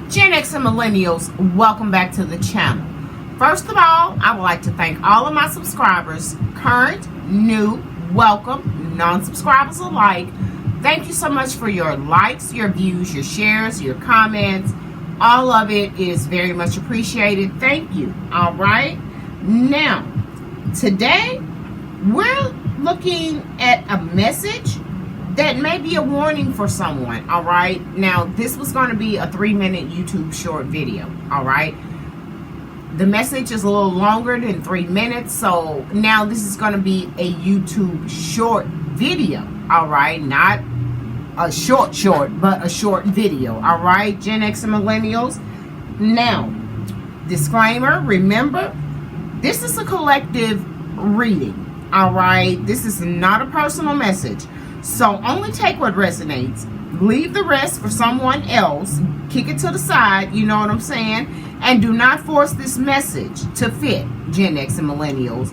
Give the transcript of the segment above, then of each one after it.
Gen X and Millennials, welcome back to the channel. First of all, I would like to thank all of my subscribers, current, new, welcome, non-subscribers alike. Thank you so much for your likes, your views, your shares, your comments. All of it is very much appreciated. Thank you. All right. Now, today we're looking at a message that may be a warning for someone. All right. Now, this was going to be a 3-minute YouTube short video. All right. The message is a little longer than 3 minutes. So now this is going to be a YouTube short video. All right. Not a short, but a short video. All right. Gen X and Millennials. Now, disclaimer, remember, this is a collective reading. All right. This is not a personal message. So only take what resonates. Leave the rest for someone else. Kick it to the side, you know what I'm saying? And do not force this message to fit Gen X and Millennials.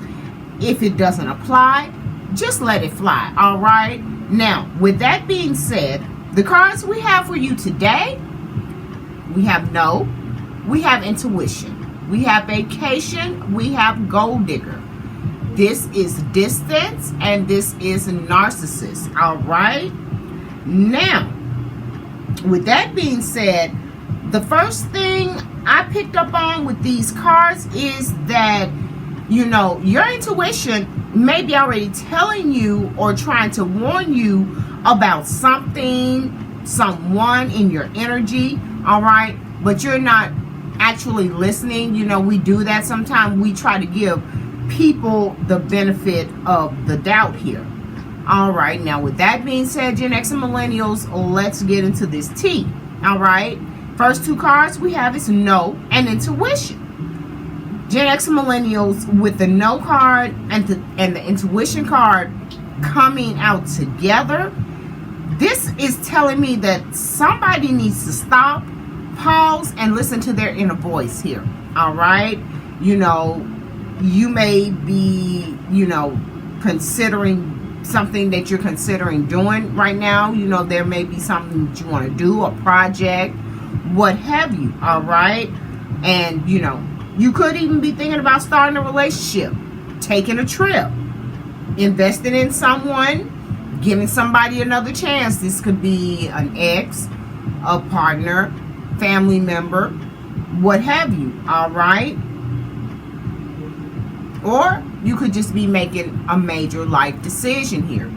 If it doesn't apply, just let it fly, all right? Now, with that being said, the cards we have for you today, we have no, we have intuition, we have vacation, we have gold digger. This is distance, and this is narcissist. All right. Now, with that being said, the first thing I picked up on with these cards is that, you know, your intuition may be already telling you or trying to warn you about something, someone in your energy. All right. But you're not actually listening. You know, we do that sometimes. We try to give people the benefit of the doubt here. All right, now with that being said, Gen X and Millennials, let's get into this tea. All right, first two cards we have is no and intuition. Gen X and Millennials with the no card and the intuition card coming out together. This is telling me that somebody needs to stop, pause, and listen to their inner voice here. All right, you know, you may be, you know, considering something that you're considering doing right now. You know, there may be something that you want to do, a project, what have you. All right. And, you know, you could even be thinking about starting a relationship, taking a trip, investing in someone, giving somebody another chance. This could be an ex, a partner, family member, what have you. All right. Or you could just be making a major life decision here.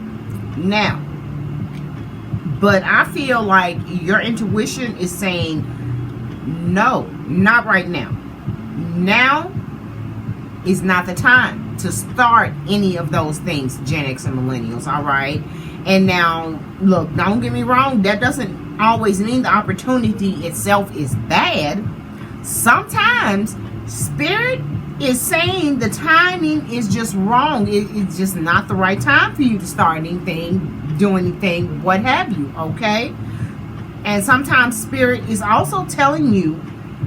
Now, but I feel like your intuition is saying, no, not right now. Now is not the time to start any of those things, Gen X and Millennials, all right? And now, look, don't get me wrong, that doesn't always mean the opportunity itself is bad. Sometimes Spirit is saying the timing is just wrong. It's just not the right time for you to start anything, do anything, what have you, okay? And sometimes Spirit is also telling you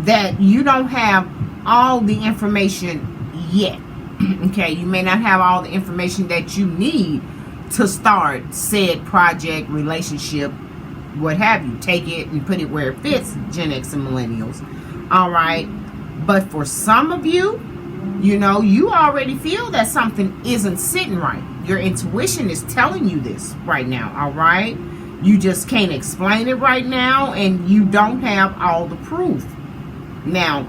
that you don't have all the information yet, okay? You may not have all the information that you need to start said project, relationship, what have you. Take it and put it where it fits, Gen X and Millennials, all right? But for some of you, you know, you already feel that something isn't sitting right. Your intuition is telling you this right now, all right? You just can't explain it right now, and you don't have all the proof. Now,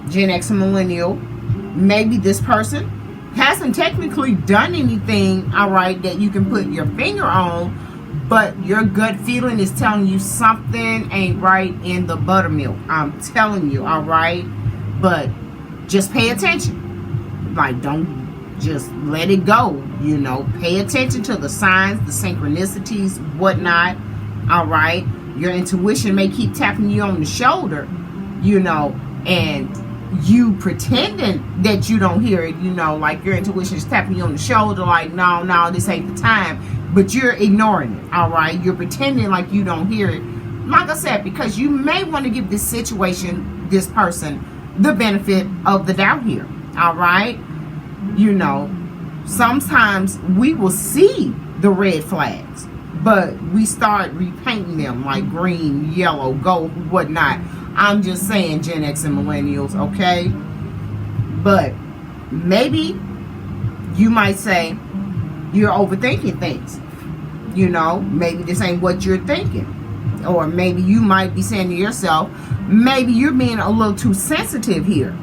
Gen X and Millennial, maybe this person hasn't technically done anything, all right, that you can put your finger on, but your gut feeling is telling you something ain't right in the buttermilk. I'm telling you, all right? But just pay attention. Like, don't just let it go, you know. Pay attention to the signs, the synchronicities, whatnot, all right? Your intuition may keep tapping you on the shoulder, you know, and you pretending that you don't hear it, you know, like your intuition is tapping you on the shoulder like, no, this ain't the time, but you're ignoring it, all right? You're pretending like you don't hear it, like I said, because you may want to give this situation, this person, the benefit of the doubt here, all right? You know, sometimes we will see the red flags, but we start repainting them like green, yellow, gold, whatnot. I'm just saying, Gen X and millennials, okay? But maybe you might say you're overthinking things. You know, maybe this ain't what you're thinking. Or maybe you might be saying to yourself, maybe you're being a little too sensitive here.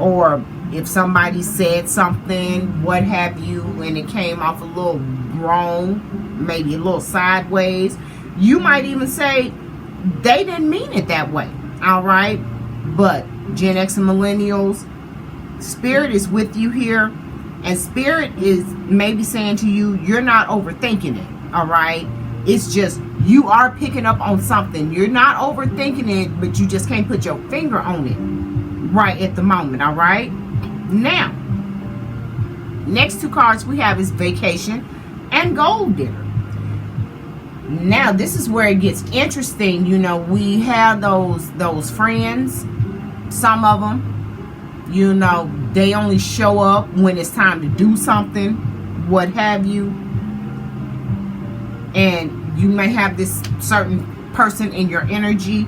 Or if somebody said something, what have you, and it came off a little wrong, maybe a little sideways, you might even say they didn't mean it that way. All right? But Gen X and millennials, Spirit is with you here. And Spirit is maybe saying to you, you're not overthinking it. All right? It's just you are picking up on something. You're not overthinking it, but you just can't put your finger on it right at the moment. All right? Now, next two cards we have is Vacation and Gold Digger. Now, this is where it gets interesting. You know, we have those friends, some of them, you know, they only show up when it's time to do something, what have you. And you may have this certain person in your energy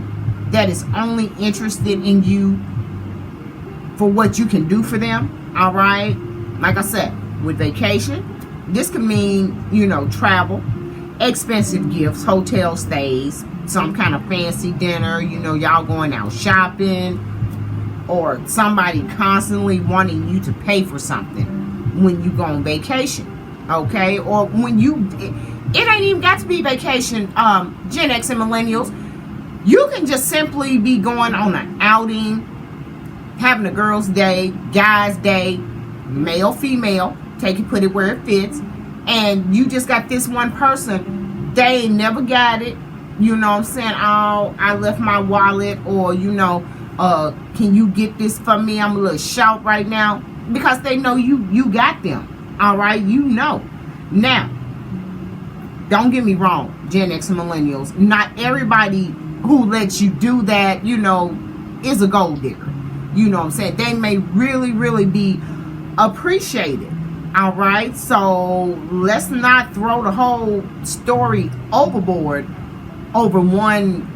that is only interested in you for what you can do for them. All right? Like I said, with vacation, this could mean, you know, travel, expensive gifts, hotel stays, some kind of fancy dinner, you know, y'all going out shopping, or somebody constantly wanting you to pay for something when you go on vacation. Okay? Or when you, it ain't even got to be vacation, Gen X and millennials. You can just simply be going on an outing, having a girl's day, guy's day, male, female, take it, put it where it fits, and you just got this one person, they ain't never got it, you know what I'm saying, oh, I left my wallet, or, you know, can you get this for me, I'm a little short right now, because they know you got them, all right, you know. Now, don't get me wrong, Gen X and millennials, not everybody who lets you do that, you know, is a gold digger. You know what I'm saying? They may really, really be appreciated. All right? So let's not throw the whole story overboard over one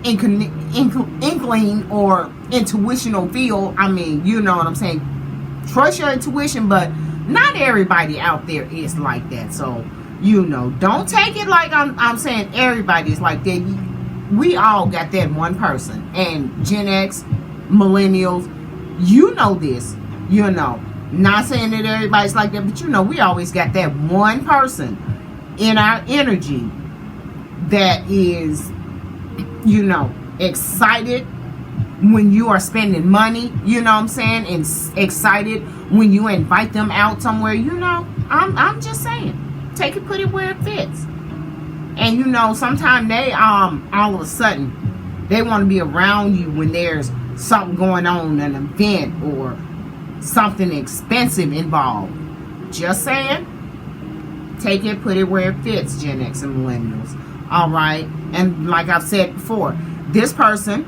inkling or intuitional feel. I mean, you know what I'm saying? Trust your intuition, but not everybody out there is like that. So, you know, don't take it like I'm saying everybody's like that. We all got that one person. And Gen X, millennials, you know this, you know, not saying that everybody's like that, but you know, we always got that one person in our energy that is, you know, excited when you are spending money, you know what I'm saying, and excited when you invite them out somewhere, you know. I'm just saying, take it, put it where it fits. And you know, sometimes they all of a sudden they want to be around you when there's something going on, an event or something expensive involved. Just saying, take it, put it where it fits, Gen X and millennials. All right? And like I've said before, this person,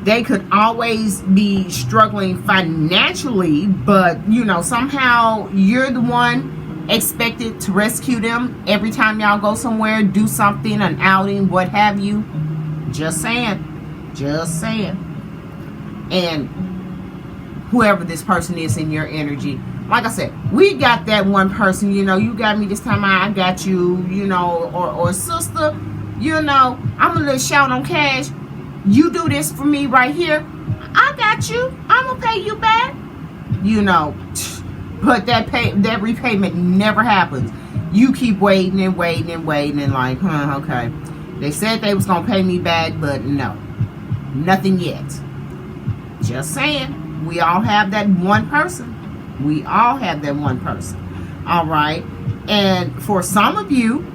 they could always be struggling financially, but you know, somehow you're the one expected to rescue them every time y'all go somewhere, do something, an outing, what have you. Just saying. Just saying. And whoever this person is in your energy, like I said, we got that one person, you know, you got me this time, I got you, you know, or sister, you know, I'm a little short on cash, you do this for me right here, I got you, I'm gonna pay you back, you know. But that repayment never happens. You keep waiting and waiting and waiting and like, okay. They said they was going to pay me back, but no. Nothing yet. Just saying. We all have that one person. We all have that one person. All right. And for some of you,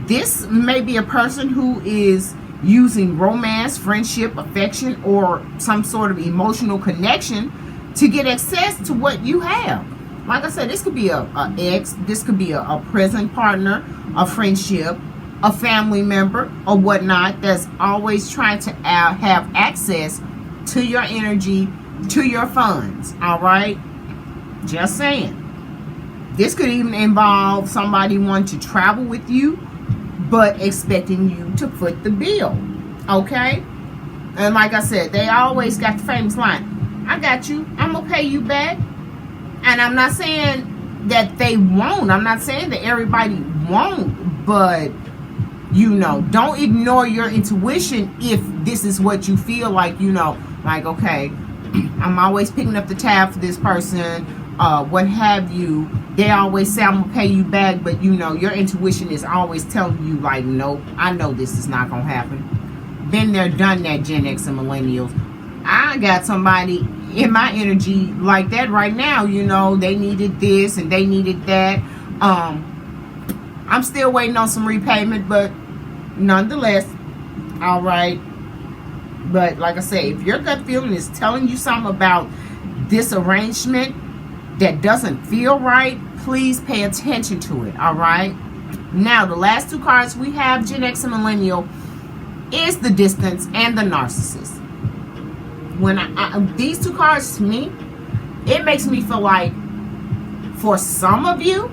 this may be a person who is using romance, friendship, affection, or some sort of emotional connection to get access to what you have. Like I said, this could be a ex, this could be a present partner, a friendship, a family member, or whatnot that's always trying to have access to your energy, to your funds. All right? Just saying. This could even involve somebody wanting to travel with you, but expecting you to foot the bill. Okay? And like I said, they always got the famous line, I got you, I'm gonna pay you back. And I'm not saying that they won't, I'm not saying that everybody won't, but don't ignore your intuition if this is what you feel like, like, okay, I'm always picking up the tab for this person, what have you. They always say I'm gonna pay you back, but your intuition is always telling you like, nope, I know this is not gonna happen. Been there, done that, Gen X and millennials. I got somebody in my energy like that right now. They needed this and they needed that. I'm still waiting on some repayment, but nonetheless, all right. But like I say, if your gut feeling is telling you something about this arrangement that doesn't feel right, please pay attention to it, all right? Now, the last two cards we have, Gen X and Millennial, is the Distance and the Narcissist. When these two cards, to me, it makes me feel like for some of you,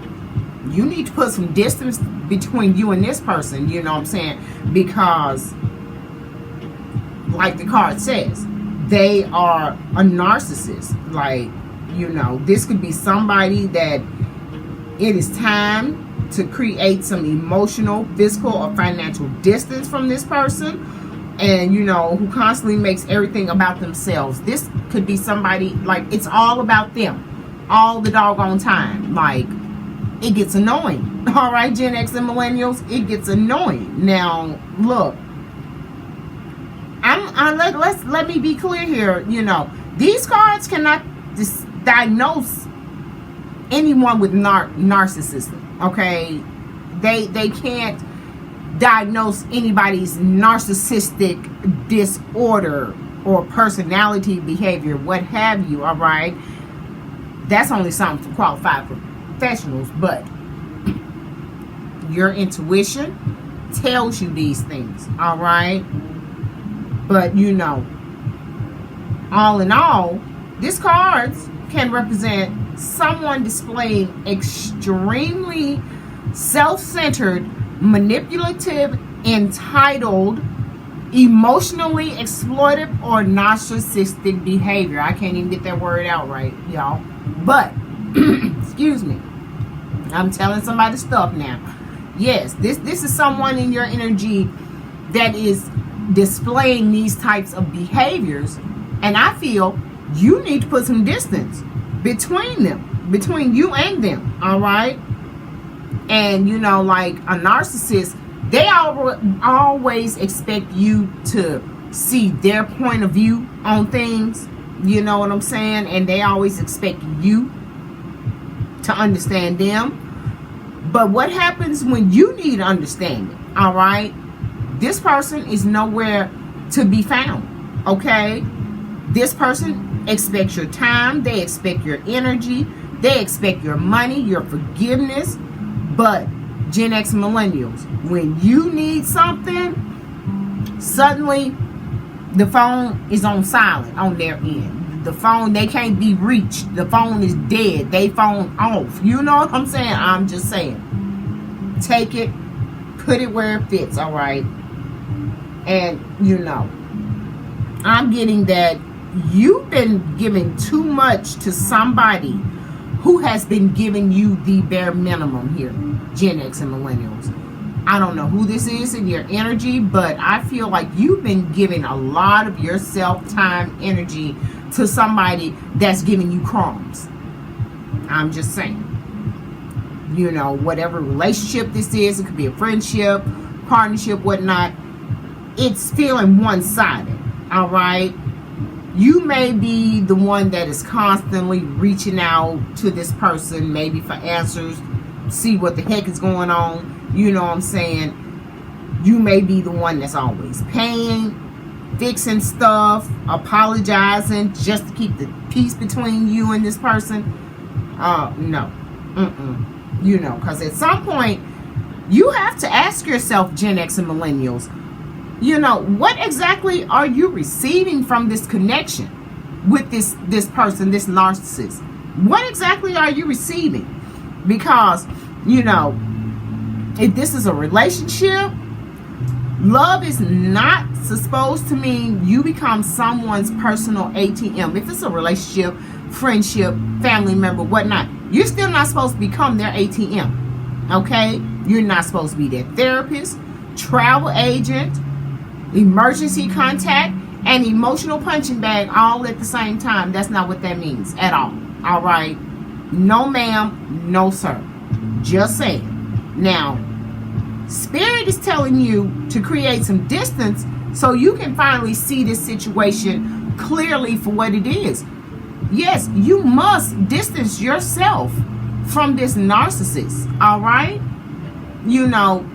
you need to put some distance between you and this person, you know what I'm saying? Because, like the card says, they are a narcissist. Like, this could be somebody that it is time to create some emotional, physical, or financial distance from this person. And, who constantly makes everything about themselves. This could be somebody, like, it's all about them all the doggone time. Like, it gets annoying. All right, Gen X and millennials, it gets annoying. Now, look, let me be clear here. These cards cannot diagnose anyone with narcissism. Okay, they can't diagnose anybody's narcissistic disorder or personality behavior, what have you. All right, that's only something for qualified professionals, but your intuition tells you these things. All right, but all in all, these cards can represent someone displaying extremely self-centered, manipulative, entitled, emotionally exploitive, or narcissistic behavior. I can't even get that word out right, y'all. But, excuse me, I'm telling somebody stuff now. Yes, this is someone in your energy that is displaying these types of behaviors, and I feel you need to put some distance between you and them. All right. And like a narcissist, they always expect you to see their point of view on things, you know what I'm saying, and they always expect you to understand them. But what happens when you need understanding? All right, this person is nowhere to be found. Okay, this person expects your time, they expect your energy, they expect your money, your forgiveness. But Gen X millennials, when you need something, suddenly the phone is on silent on their end. The phone, they can't be reached. The phone is dead. They phone off. You know what I'm saying? I'm just saying. Take it, put it where it fits, all right? And, I'm getting that you've been giving too much to somebody who has been giving you the bare minimum here, Gen X and millennials. I don't know who this is in your energy, but I feel like you've been giving a lot of yourself, time, energy to somebody that's giving you crumbs. I'm just saying. Whatever relationship this is, it could be a friendship, partnership, whatnot. It's feeling one-sided, all right? You may be the one that is constantly reaching out to this person, maybe for answers, see what the heck is going on. You know what I'm saying? You may be the one that's always paying, fixing stuff, apologizing just to keep the peace between you and this person. No. Because at some point, you have to ask yourself, Gen X and millennials, what exactly are you receiving from this connection with this person, this narcissist? What exactly are you receiving? Because, if this is a relationship, Love is not supposed to mean you become someone's personal ATM. If it's a relationship, friendship, family member, whatnot, you're still not supposed to become their ATM. Okay? You're not supposed to be their therapist, travel agent, emergency contact, and emotional punching bag all at the same time. That's not what that means at all. All right? No, ma'am. No, sir. Just saying. Now, Spirit is telling you to create some distance so you can finally see this situation clearly for what it is. Yes, you must distance yourself from this narcissist, all right? You know,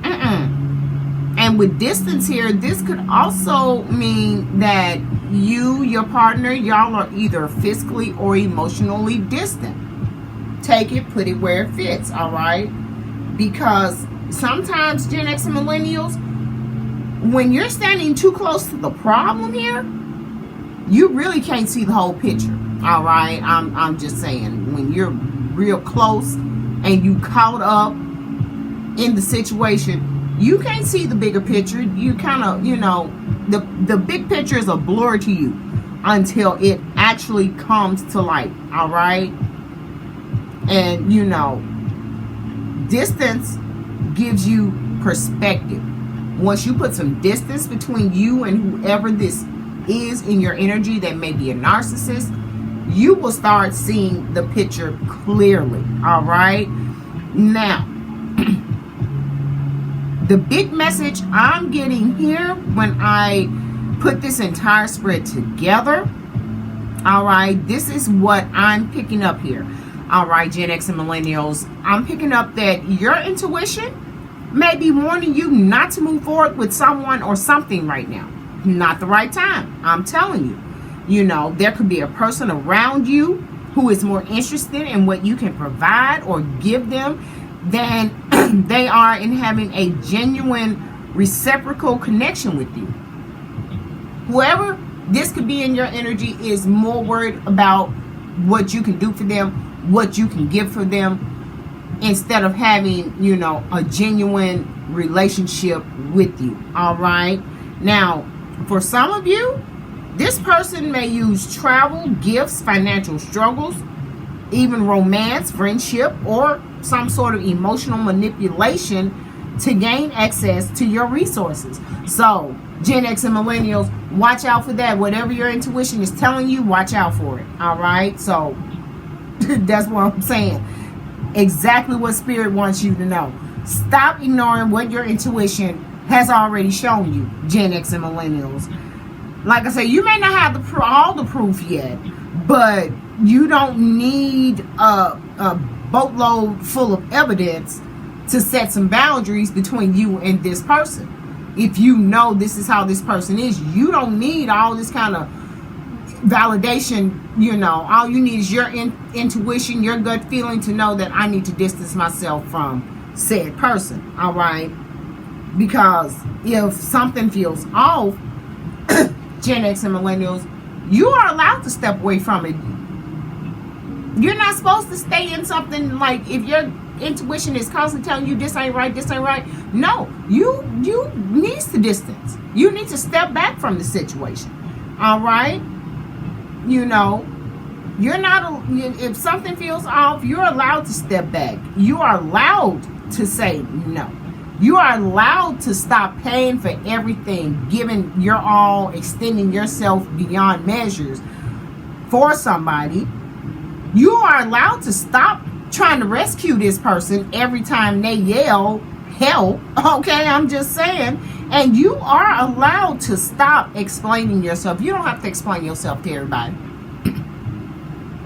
and with distance here, this could also mean that you, your partner, y'all are either physically or emotionally distant. Take it, put it where it fits, all right? Because sometimes Gen X and millennials, when you're standing too close to the problem here, you really can't see the whole picture. All right, I'm just saying, when you're real close and you caught up in the situation, you can't see the bigger picture. You kind of, you know, the big picture is a blur to you until it actually comes to light. All right, and you know, distance gives you perspective. Once you put some distance between you and whoever this is in your energy that may be a narcissist, you will start seeing the picture clearly. All right, now the big message I'm getting here when I put this entire spread together, all right, this is what I'm picking up here. All right, Gen X and millennials, I'm picking up that your intuition may be warning you not to move forward with someone or something right now. Not the right time. I'm telling you. You know, there could be a person around you who is more interested in what you can provide or give them than they are in having a genuine reciprocal connection with you. Whoever this could be in your energy is more worried about what you can do for them, what you can give for them, instead of having, you know, a genuine relationship with you. All right. Now, for some of you, this person may use travel, gifts, financial struggles, even romance, friendship, or some sort of emotional manipulation to gain access to your resources. So, Gen X and millennials, watch out for that. Whatever your intuition is telling you, watch out for it. All right. So, that's what I'm saying. Exactly what Spirit wants you to know. Stop ignoring what your intuition has already shown you, Gen X and millennials. Like I said, you may not have all the proof yet, but you don't need a boatload full of evidence to set some boundaries between you and this person. If you know this is how this person is, you don't need all this kind of validation. You know, all you need is your intuition, your gut feeling to know that I need to distance myself from said person. All right, because if something feels off, Gen X and millennials, you are allowed to step away from it. You're not supposed to stay in something. Like, if your intuition is constantly telling you this ain't right, no, you need to distance. You need to step back from the situation. All right, you know, you're not, if something feels off, you're allowed to step back. You are allowed to say no. You are allowed to stop paying for everything, giving your all, extending yourself beyond measures for somebody. You are allowed to stop trying to rescue this person every time they yell help. Okay, I'm just saying. And you are allowed to stop explaining yourself. You don't have to explain yourself to everybody.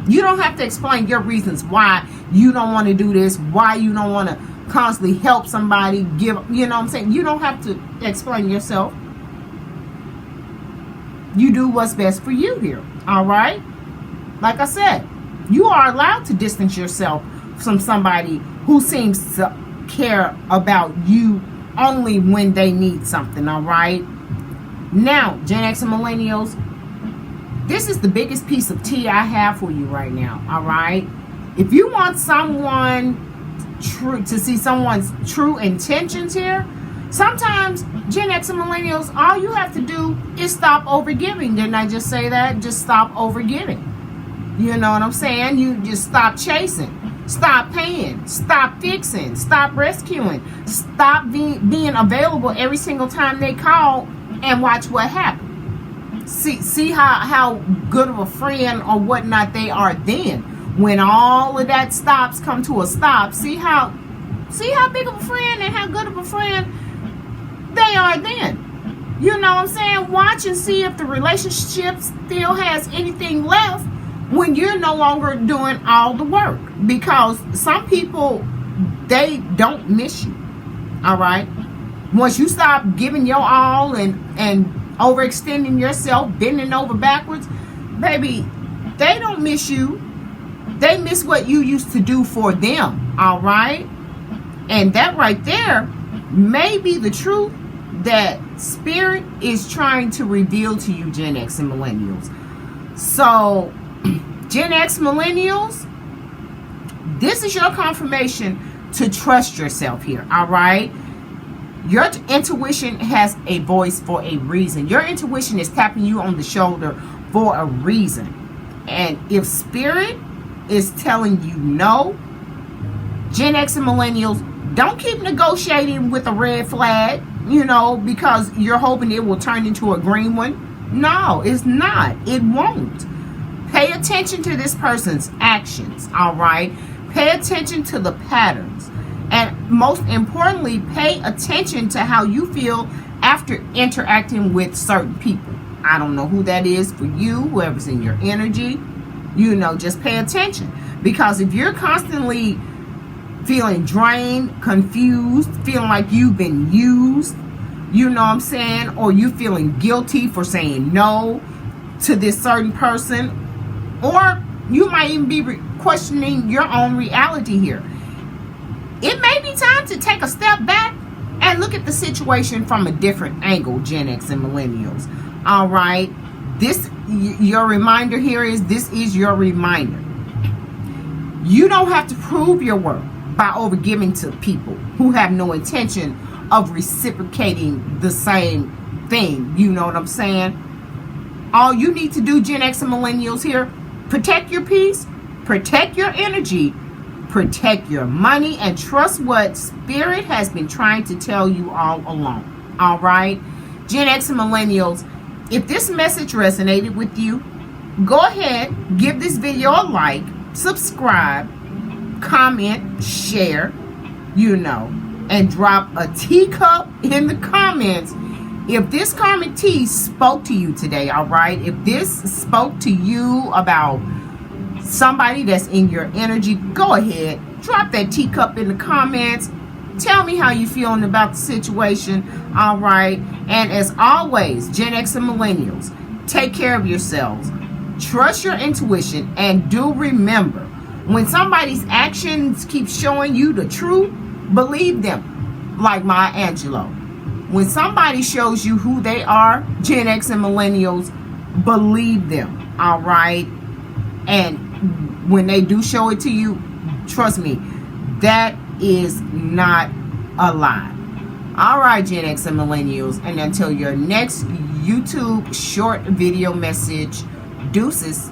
You don't have to explain your reasons why you don't want to do this, why you don't want to constantly help somebody, give, you know what I'm saying? You don't have to explain yourself. You do what's best for you here. All right? Like I said, you are allowed to distance yourself from somebody who seems to care about you only when they need something. All right? Now, Gen X and millennials, this is the biggest piece of tea I have for you right now. All right? If you want someone to see someone's true intentions here, Sometimes Gen X and millennials, all you have to do is stop overgiving. Didn't I just say that? Just stop overgiving. You know what I'm saying? You just stop chasing. Stop paying. Stop fixing. Stop rescuing. Stop being available every single time they call, and watch what happens. See how good of a friend or whatnot they are then. When all of that stops come to a stop, see how big of a friend and how good of a friend they are then. You know what I'm saying? Watch and see if the relationship still has anything left when you're no longer doing all the work. Because some people, they don't miss you. All right? Once you stop giving your all and overextending yourself, bending over backwards, baby, they don't miss you. They miss what you used to do for them. All right? And that right there may be the truth that Spirit is trying to reveal to you, Gen X and millennials. So, Gen X millennials, this is your confirmation to trust yourself here, all right? Your intuition has a voice for a reason. Your intuition is tapping you on the shoulder for a reason. And if Spirit is telling you no, Gen X and millennials, don't keep negotiating with a red flag, because you're hoping it will turn into a green one. No, it's not. It won't. Pay attention to this person's actions, all right? Pay attention to the patterns. And most importantly, pay attention to how you feel after interacting with certain people. I don't know who that is for you, whoever's in your energy. Just pay attention. Because if you're constantly feeling drained, confused, feeling like you've been used, you know what I'm saying? Or you feeling guilty for saying no to this certain person. Or you might even be questioning your own reality here. It may be time to take a step back and look at the situation from a different angle, Gen X and millennials. All right? Your reminder here is, this is your reminder. You don't have to prove your worth by overgiving to people who have no intention of reciprocating the same thing. You know what I'm saying? All you need to do, Gen X and millennials here, protect your peace, protect your energy, protect your money, and trust what Spirit has been trying to tell you all along. All right? Gen X and millennials, if this message resonated with you, go ahead, give this video a like, subscribe, comment, share, and drop a teacup in the comments if this karmic tea spoke to you today. All right? If this spoke to you about somebody that's in your energy, go ahead, drop that teacup in the comments. Tell me how you feeling about the situation. All right? And as always, Gen X and millennials, take care of yourselves, trust your intuition, and do remember, when somebody's actions keep showing you the truth, believe them. Like Maya Angelou. When somebody shows you who they are, Gen X and millennials, believe them. All right? And when they do show it to you, trust me, that is not a lie. All right, Gen X and millennials. And until your next YouTube short video message, deuces.